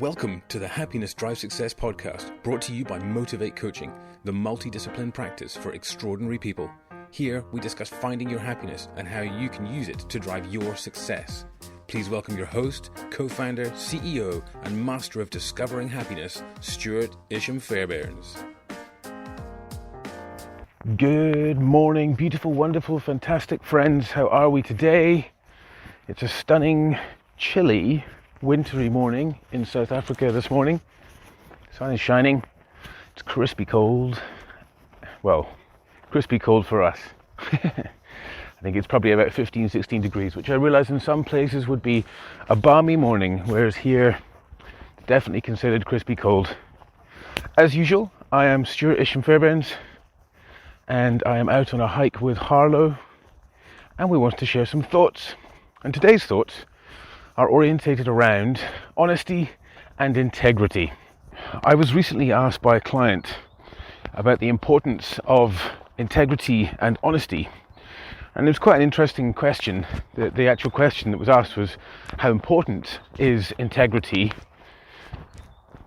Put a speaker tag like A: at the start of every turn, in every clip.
A: Welcome to the Happiness Drive Success podcast, brought to you by Motivate Coaching, the multidiscipline practice for extraordinary people. Here, we discuss finding your happiness and how you can use it to drive your success. Please welcome your host, co-founder, CEO, and master of discovering happiness, Stuart Isham-Fairbairns.
B: Good morning, beautiful, wonderful, fantastic friends. How are we today? It's a stunning, chilly, wintry morning in South Africa this morning. The sun is shining. It's crispy cold. Well, crispy cold for us. I think it's probably about 15, 16 degrees, which I realize in some places would be a balmy morning, whereas here, definitely considered crispy cold. As usual, I am Stuart Isham-Fairbairns, and I am out on a hike with Harlow, and we want to share some thoughts. And today's thoughts are orientated around honesty and integrity. I was recently asked by a client about the importance of integrity and honesty, and it was quite an interesting question. The actual question that was asked was, how important is integrity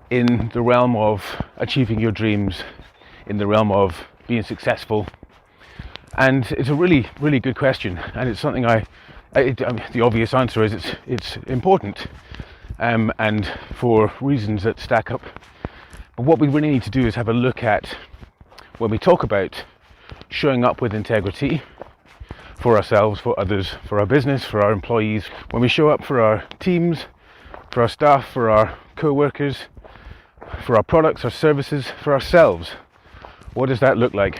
B: in the realm of achieving your dreams, in the realm of being successful? And it's a really, really good question, and it's something the obvious answer is it's important, and for reasons that stack up. But what we really need to do is have a look at, when we talk about showing up with integrity for ourselves, for others, for our business, for our employees, when we show up for our teams, for our staff, for our co-workers, for our products, our services, for ourselves, what does that look like?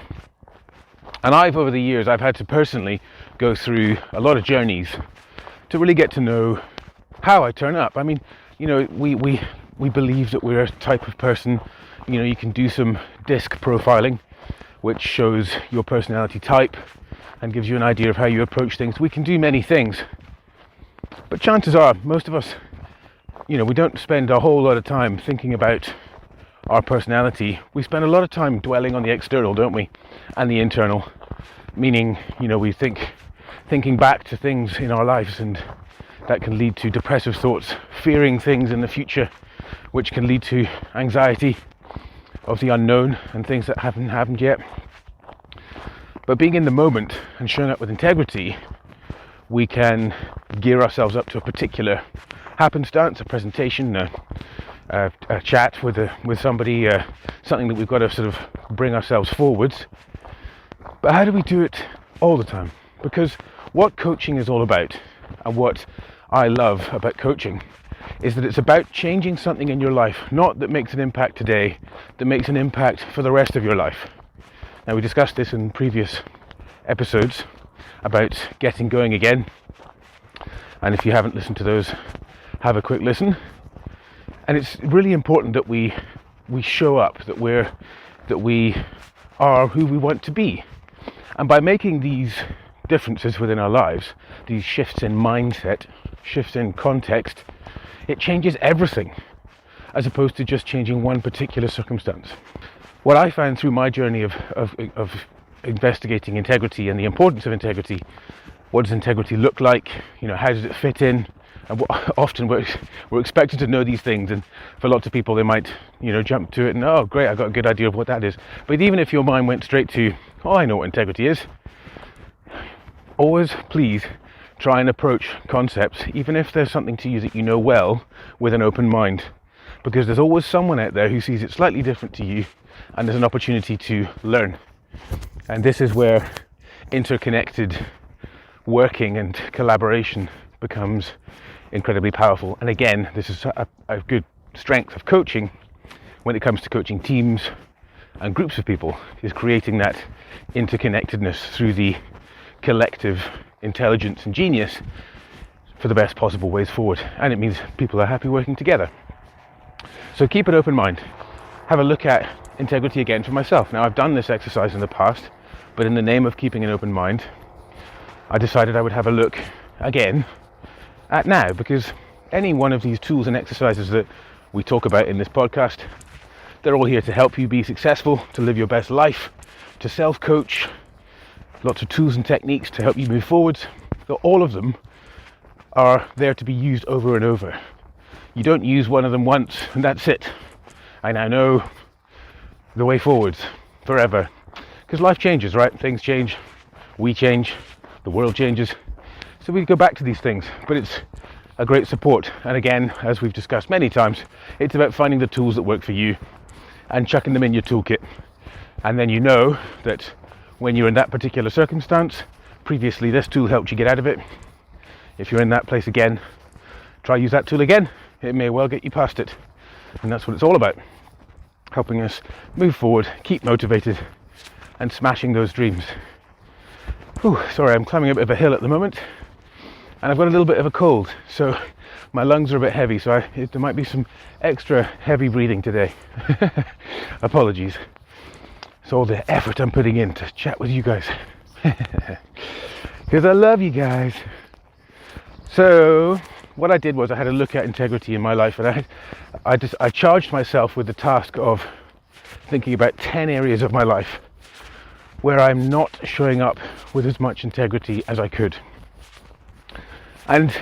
B: And over the years, I've had to personally go through a lot of journeys to really get to know how I turn up. I mean, we believe that we're a type of person. You can do some disc profiling, which shows your personality type and gives you an idea of how you approach things. We can do many things, but chances are, most of us, we don't spend a whole lot of time thinking about our personality. We spend a lot of time dwelling on the external, don't we? And the internal, meaning, we thinking back to things in our lives, and that can lead to depressive thoughts, fearing things in the future, which can lead to anxiety of the unknown and things that haven't happened yet. But being in the moment and showing up with integrity, we can gear ourselves up to a particular happenstance, a presentation, a chat with somebody, something that we've got to sort of bring ourselves forwards. But how do we do it all the time? Because what coaching is all about, and what I love about coaching, is that it's about changing something in your life, not that makes an impact today, that makes an impact for the rest of your life. Now, we discussed this in previous episodes about getting going again, and if you haven't listened to those, have a quick listen. And it's really important that we show up, that we are who we want to be. And by making these differences within our lives, these shifts in mindset, shifts in context, it changes everything, as opposed to just changing one particular circumstance. What I found through my journey of investigating integrity and the importance of integrity, what does integrity look like? How does it fit in? And often we're expected to know these things, and for lots of people they might jump to it and, oh great, I've got a good idea of what that is. But even if your mind went straight to, oh, I know what integrity is, always please try and approach concepts, even if there's something to you that you know well, with an open mind, because there's always someone out there who sees it slightly different to you, and there's an opportunity to learn. And this is where interconnected working and collaboration becomes incredibly powerful. And again, this is a good strength of coaching when it comes to coaching teams and groups of people, is creating that interconnectedness through the collective intelligence and genius for the best possible ways forward. And it means people are happy working together. So keep an open mind. Have a look at integrity again for myself. Now, I've done this exercise in the past, but in the name of keeping an open mind, I decided I would have a look again at now, because any one of these tools and exercises that we talk about in this podcast, they're all here to help you be successful, to live your best life, to self-coach, lots of tools and techniques to help you move forwards. So all of them are there to be used over and over, You don't use one of them once and that's it. I now know the way forwards forever. Because life changes, right? Things change, we change, the world changes. So we go back to these things, but it's a great support. And again, as we've discussed many times, it's about finding the tools that work for you and chucking them in your toolkit. And then you know that when you're in that particular circumstance, previously this tool helped you get out of it. If you're in that place again, try use that tool again. It may well get you past it. And that's what it's all about. Helping us move forward, keep motivated, and smashing those dreams. Whew, sorry, I'm climbing a bit of a hill at the moment, and I've got a little bit of a cold, so my lungs are a bit heavy, so there might be some extra heavy breathing today. Apologies. It's all the effort I'm putting in to chat with you guys. Because I love you guys. So what I did was I had a look at integrity in my life, and I charged myself with the task of thinking about 10 areas of my life where I'm not showing up with as much integrity as I could. And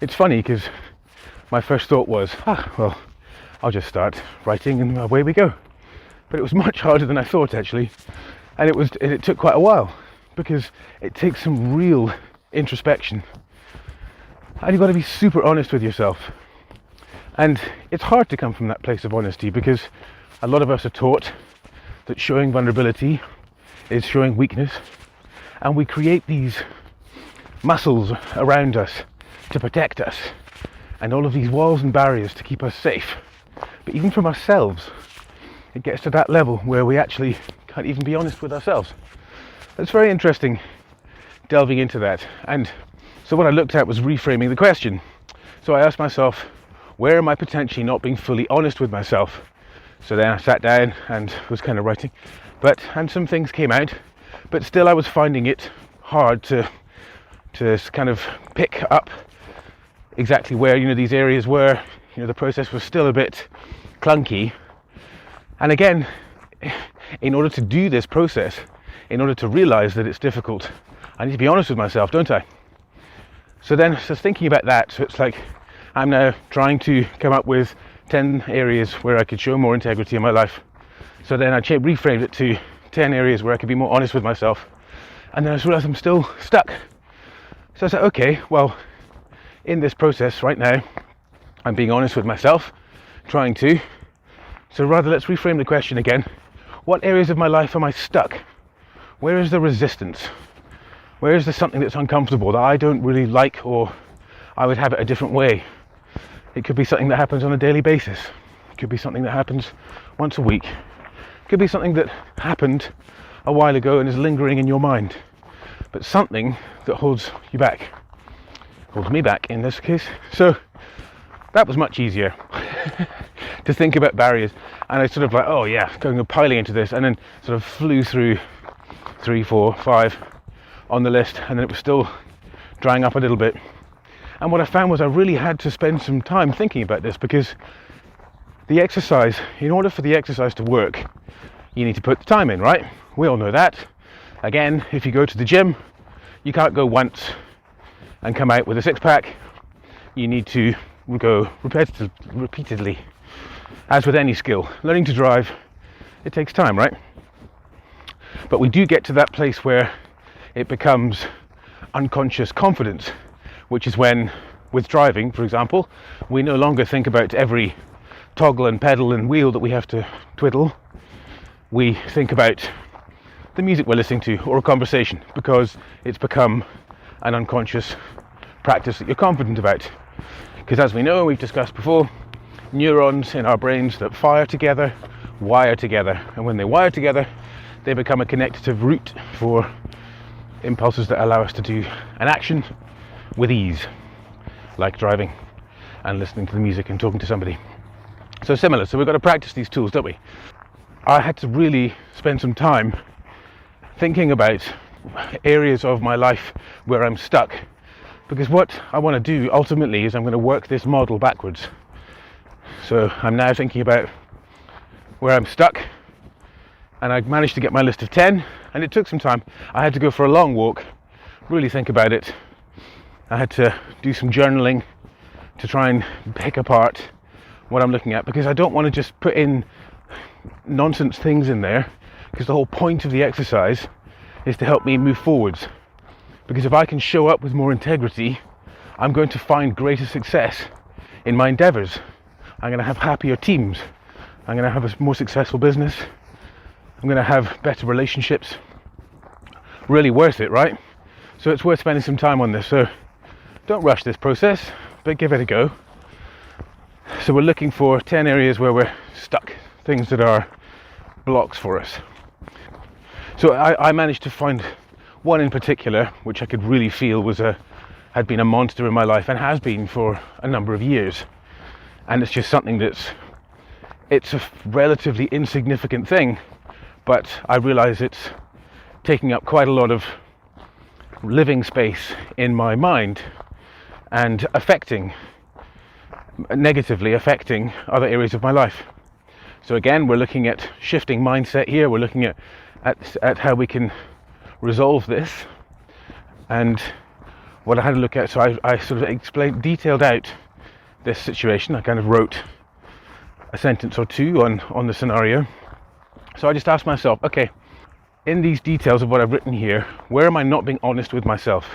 B: it's funny because my first thought was, well, I'll just start writing and away we go. But it was much harder than I thought, actually. And it took quite a while, because it takes some real introspection. And you've got to be super honest with yourself. And it's hard to come from that place of honesty, because a lot of us are taught that showing vulnerability is showing weakness, and we create these muscles around us to protect us, and all of these walls and barriers to keep us safe. But even from ourselves, it gets to that level where we actually can't even be honest with ourselves. It's very interesting delving into that. And so what I looked at was reframing the question. So I asked myself, where am I potentially not being fully honest with myself? So then I sat down and was kind of writing, and some things came out, but still I was finding it hard to kind of pick up exactly where, these areas were. The process was still a bit clunky. And again, in order to do this process, in order to realize that it's difficult, I need to be honest with myself, don't I? So then, just thinking about that, so it's like I'm now trying to come up with 10 areas where I could show more integrity in my life. So then I reframed it to 10 areas where I could be more honest with myself. And then I just realized I'm still stuck. So I said, okay, well, in this process right now, I'm being honest with myself, trying to. So rather, let's reframe the question again. What areas of my life am I stuck? Where is the resistance? Where is there something that's uncomfortable that I don't really like, or I would have it a different way? It could be something that happens on a daily basis. It could be something that happens once a week. It could be something that happened a while ago and is lingering in your mind. But something that holds you back. Holds me back in this case. So that was much easier to think about barriers. And I sort of like, oh yeah, going piling into this, and then sort of flew through 3, 4, 5 on the list, and then it was still drying up a little bit. And what I found was I really had to spend some time thinking about this, because the exercise, in order for the exercise to work, you need to put the time in, right? We all know that. Again, if you go to the gym, you can't go once and come out with a six-pack. You need to go repeatedly. As with any skill, learning to drive, it takes time, right? But we do get to that place where it becomes unconscious confidence, which is when, with driving, for example, we no longer think about every toggle and pedal and wheel that we have to twiddle. We think about the music we're listening to, or a conversation, because it's become an unconscious practice that you're confident about. Because as we know, we've discussed before, neurons in our brains that fire together wire together, and when they wire together, they become a connective route for impulses that allow us to do an action with ease, like driving and listening to the music and talking to somebody. So similar, so we've got to practice these tools, don't we? I had to really spend some time thinking about areas of my life where I'm stuck, because what I want to do ultimately is I'm going to work this model backwards. So I'm now thinking about where I'm stuck, and I managed to get my list of 10, and it took some time. I had to go for a long walk, really think about it. I had to do some journaling, to try and pick apart what I'm looking at, because I don't want to just put in nonsense things in there, because the whole point of the exercise is to help me move forwards. Because if I can show up with more integrity, I'm going to find greater success in my endeavors. I'm going to have happier teams. I'm going to have a more successful business. I'm going to have better relationships. Really worth it, right? So it's worth spending some time on this. So don't rush this process, but give it a go. So we're looking for 10 areas where we're stuck, things that are blocks for us. So I managed to find one in particular, which I could really feel had been a monster in my life, and has been for a number of years. And it's just something it's a relatively insignificant thing, but I realise it's taking up quite a lot of living space in my mind and negatively affecting other areas of my life. So again, we're looking at shifting mindset here. We're looking at how we can resolve this. And what I had to look at, so I sort of detailed out this situation. I kind of wrote a sentence or two on the scenario. So I just asked myself, okay, in these details of what I've written here, where am I not being honest with myself?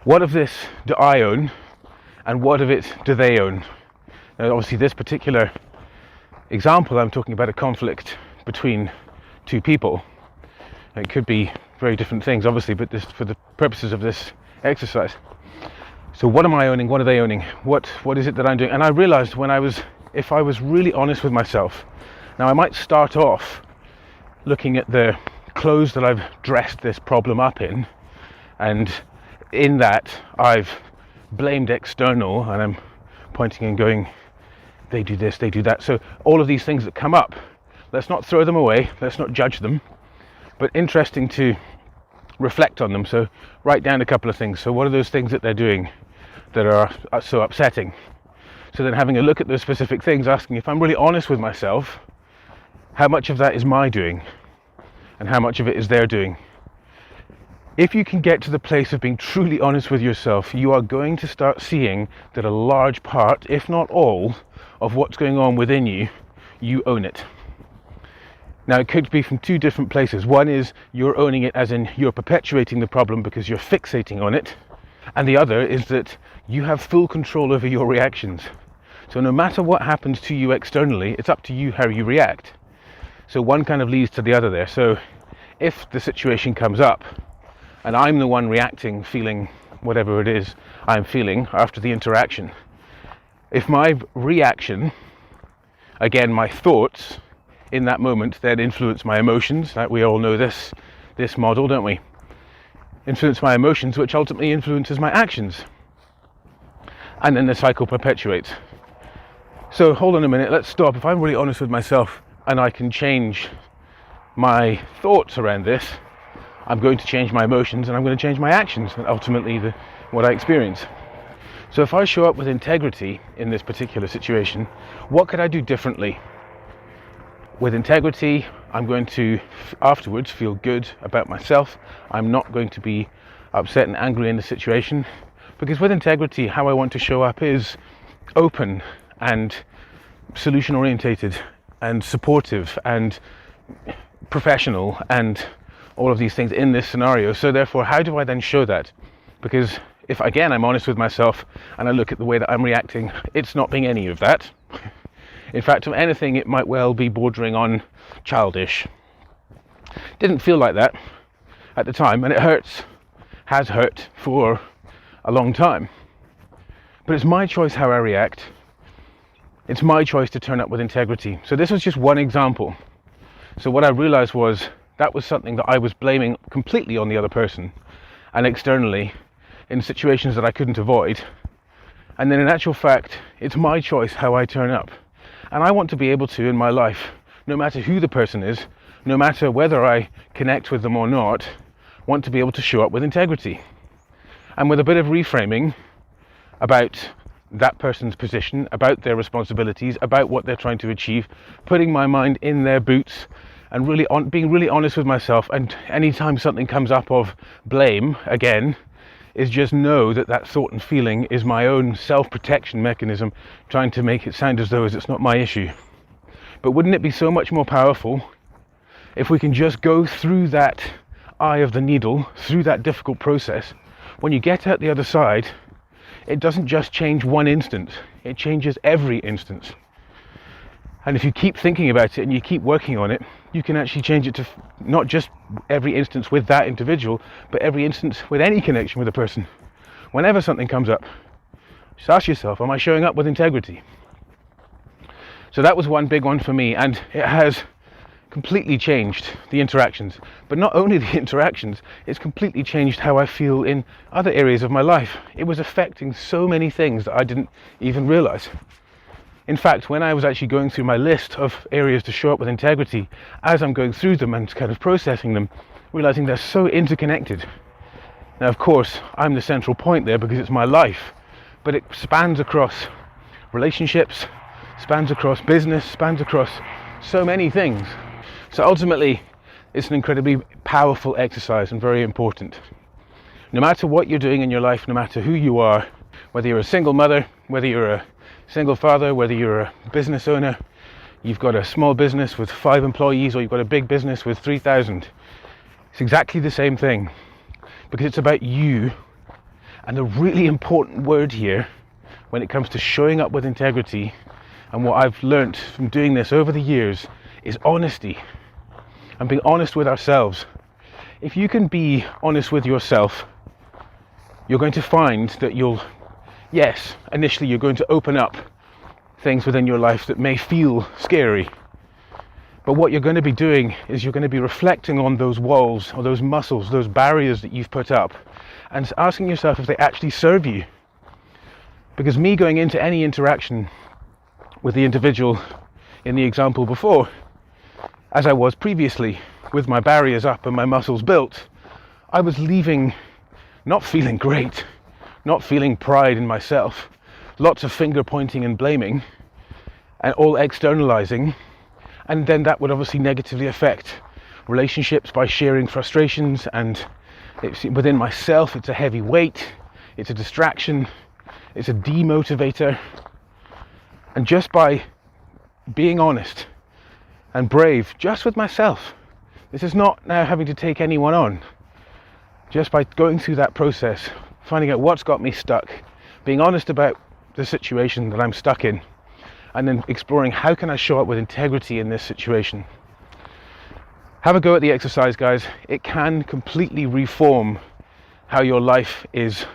B: What of this do I own, and what of it do they own? Now, obviously, this particular example, I'm talking about a conflict between two people. It could be very different things, obviously, but this, for the purposes of this exercise. So what am I owning? What are they owning? What is it that I'm doing? And I realized if I was really honest with myself, now I might start off looking at the clothes that I've dressed this problem up in, and in that I've blamed external, and I'm pointing and going, they do this, they do that. So all of these things that come up, let's not throw them away, let's not judge them, but interesting to reflect on them. So write down a couple of things. So what are those things that they're doing that are so upsetting? So then having a look at those specific things, asking, if I'm really honest with myself, how much of that is my doing and how much of it is their doing? If you can get to the place of being truly honest with yourself, you are going to start seeing that a large part, if not all, of what's going on within you, you own it. Now, it could be from two different places. One is you're owning it as in you're perpetuating the problem because you're fixating on it. And the other is that you have full control over your reactions. So no matter what happens to you externally, it's up to you how you react. So one kind of leads to the other there. So if the situation comes up and I'm the one reacting, feeling whatever it is I'm feeling after the interaction, if my reaction, again, my thoughts in that moment then influence my emotions, like we all know this model, don't we? Influence my emotions, which ultimately influences my actions. And then the cycle perpetuates. So hold on a minute, let's stop. If I'm really honest with myself and I can change my thoughts around this, I'm going to change my emotions and I'm going to change my actions, and ultimately what I experience. So if I show up with integrity in this particular situation, what could I do differently? With integrity, I'm going to afterwards feel good about myself. I'm not going to be upset and angry in the situation, because with integrity, how I want to show up is open and solution orientated and supportive and professional and all of these things in this scenario. So therefore, how do I then show that? Because if, again, I'm honest with myself and I look at the way that I'm reacting, it's not being any of that. In fact, if anything, it might well be bordering on childish. Didn't feel like that at the time, and it has hurt for a long time. But it's my choice how I react. It's my choice to turn up with integrity. So this was just one example. So what I realized was that was something that I was blaming completely on the other person and externally in situations that I couldn't avoid. And then in actual fact, it's my choice how I turn up. And I want to be able to, in my life, no matter who the person is, no matter whether I connect with them or not, want to be able to show up with integrity. And with a bit of reframing about that person's position, about their responsibilities, about what they're trying to achieve, putting my mind in their boots and being really honest with myself. And anytime something comes up of blame, again, is just know that that thought and feeling is my own self-protection mechanism, trying to make it sound as though it's not my issue. But wouldn't it be so much more powerful if we can just go through that eye of the needle, through that difficult process? When you get out the other side, it doesn't just change one instance, it changes every instance. And if you keep thinking about it and you keep working on it, you can actually change it to not just every instance with that individual, but every instance with any connection with a person. Whenever something comes up, just ask yourself, am I showing up with integrity? So that was one big one for me, and it has completely changed the interactions. But not only the interactions, it's completely changed how I feel in other areas of my life. It was affecting so many things that I didn't even realize. In fact, when I was actually going through my list of areas to show up with integrity, as I'm going through them and kind of processing them, realizing they're so interconnected. Now, of course, I'm the central point there because it's my life, but it spans across relationships, spans across business, spans across so many things. So ultimately, it's an incredibly powerful exercise and very important. No matter what you're doing in your life, no matter who you are, whether you're a single mother, whether you're a single father, whether you're a business owner, you've got a small business with 5 employees, or you've got a big business with 3,000, it's exactly the same thing, because it's about you. And the really important word here when it comes to showing up with integrity, and what I've learnt from doing this over the years, is honesty and being honest with ourselves. If you can be honest with yourself, you're going to find that initially you're going to open up things within your life that may feel scary. But what you're going to be doing is you're going to be reflecting on those walls or those muscles, those barriers that you've put up, and asking yourself if they actually serve you. Because me going into any interaction with the individual in the example before, as I was previously, with my barriers up and my muscles built, I was leaving not feeling great, not feeling pride in myself, lots of finger pointing and blaming, and all externalizing, and then that would obviously negatively affect relationships by sharing frustrations, and within myself it's a heavy weight, it's a distraction, it's a demotivator. And just by being honest and brave, just with myself, this is not now having to take anyone on, just by going through that process, finding out what's got me stuck, being honest about the situation that I'm stuck in, and then exploring how can I show up with integrity in this situation. Have a go at the exercise, guys. It can completely reform how your life is,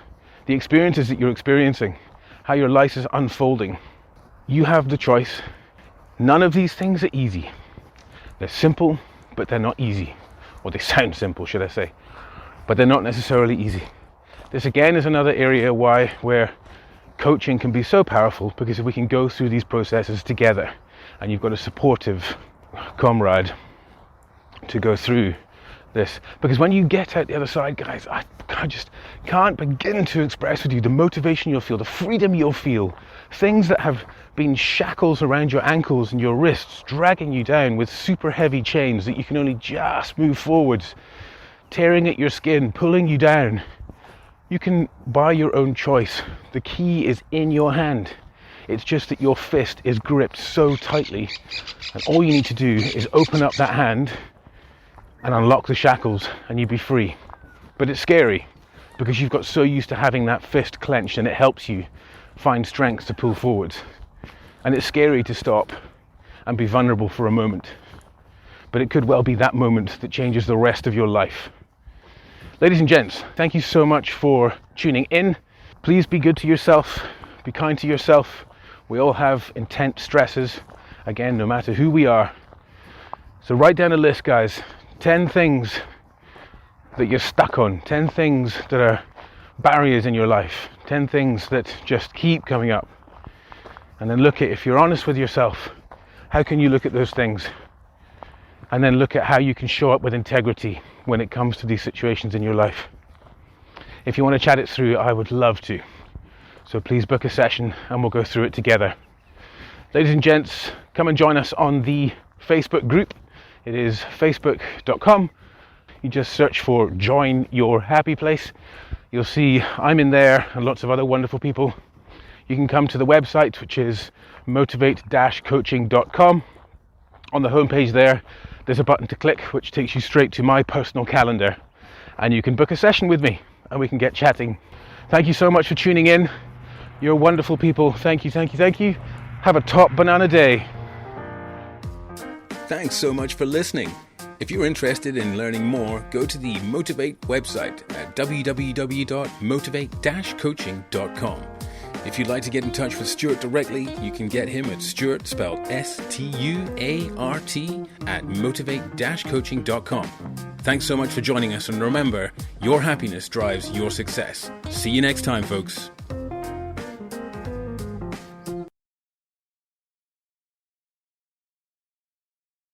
B: the experiences that you're experiencing, how your life is unfolding. You have the choice. None of these things are easy. They're simple, but they're not easy. Or they sound simple, should I say, but they're not necessarily easy. This again is another area where coaching can be so powerful, because if we can go through these processes together and you've got a supportive comrade to go through this, because when you get out the other side, guys, I just can't begin to express with you the motivation you'll feel, the freedom you'll feel, things that have been shackles around your ankles and your wrists, dragging you down with super heavy chains that you can only just move forwards, tearing at your skin, pulling you down. You can by your own choice. The key is in your hand. It's just that your fist is gripped so tightly, and all you need to do is open up that hand and unlock the shackles, and you'll be free. But it's scary because you've got so used to having that fist clenched, and it helps you find strength to pull forwards. And it's scary to stop and be vulnerable for a moment, but it could well be that moment that changes the rest of your life. Ladies and gents, thank you so much for tuning in. Please be good to yourself, be kind to yourself. We all have intense stresses, again, no matter who we are. So write down a list, guys. 10 things that you're stuck on, 10 things that are barriers in your life, 10 things that just keep coming up. And then look at, if you're honest with yourself, how can you look at those things? And then look at how you can show up with integrity when it comes to these situations in your life. If you want to chat it through, I would love to. So please book a session and we'll go through it together. Ladies and gents, come and join us on the Facebook group. It is facebook.com. You just search for Join Your Happy Place. You'll see I'm in there and lots of other wonderful people. You can come to the website, which is motivate-coaching.com. On the homepage there's a button to click which takes you straight to my personal calendar, and you can book a session with me and we can get chatting. Thank you so much for tuning in. You're wonderful people. Thank you. Have a top banana day.
A: Thanks so much for listening. If you're interested in learning more, go to the Motivate website at www.motivate-coaching.com. If you'd like to get in touch with Stuart directly, you can get him at Stuart, spelled S-T-U-A-R-T, at motivate-coaching.com. Thanks so much for joining us, and remember, your happiness drives your success. See you next time, folks.